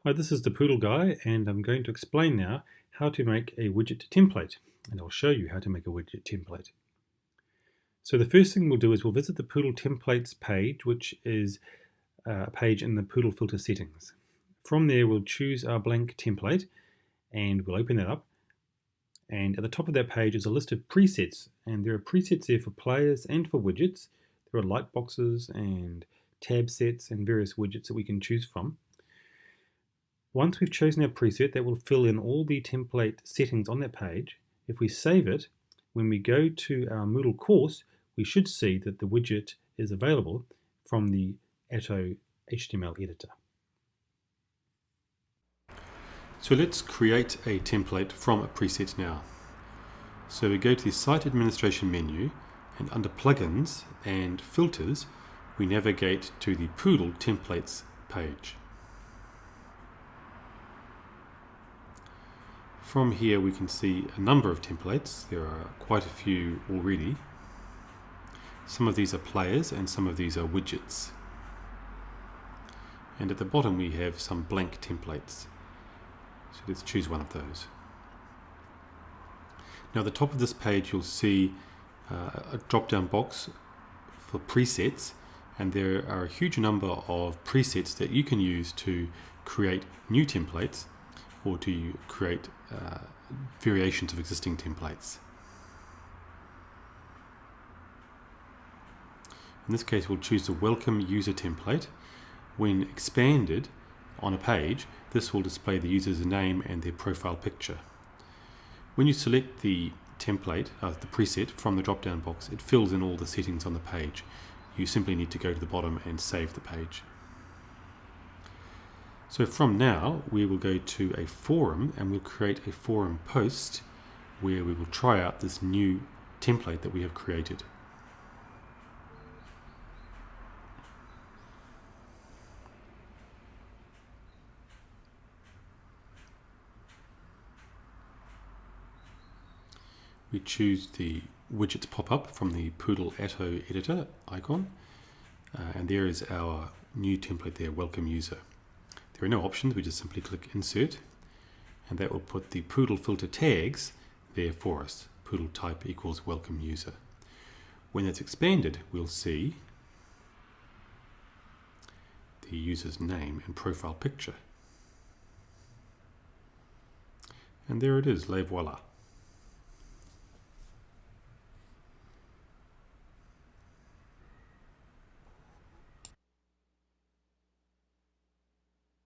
Hi, this is the Poodle guy, and I'm going to explain now how to make a widget template, and I'll show you how to make a widget template. So the first thing we'll do is we'll visit the Poodle templates page, which is a page in the Poodle filter settings. From there, we'll choose our blank template, and we'll open that up. And at the top of that page is a list of presets, and there are presets there for players and for widgets. There are light boxes and tab sets and various widgets that we can choose from. Once we've chosen our preset, that will fill in all the template settings on that page. If we save it, when we go to our Moodle course, we should see that the widget is available from the Atto HTML editor. So let's create a template from a preset now. So we go to the Site Administration menu, and under Plugins and Filters, we navigate to the Poodle Templates page. From here we can see a number of templates. There are quite a few already. Some of these are players and some of these are widgets. And at the bottom we have some blank templates. So let's choose one of those. Now at the top of this page you'll see a drop-down box for presets, and there are a huge number of presets that you can use to create new templates or to create variations of existing templates. In this case, we'll choose the Welcome User template. When expanded on a page, this will display the user's name and their profile picture. When you select the template, the preset from the drop-down box, it fills in all the settings on the page. You simply need to go to the bottom and save the page. So from now, we will go to a forum and we'll create a forum post where we will try out this new template that we have created. We choose the widgets pop-up from the Poodle Atto editor icon, and there is our new template there, Welcome User. There are no options, we just simply click Insert, and that will put the Poodle filter tags there for us. Poodle type equals Welcome User. When it's expanded, we'll see the user's name and profile picture. And there it is, les voila.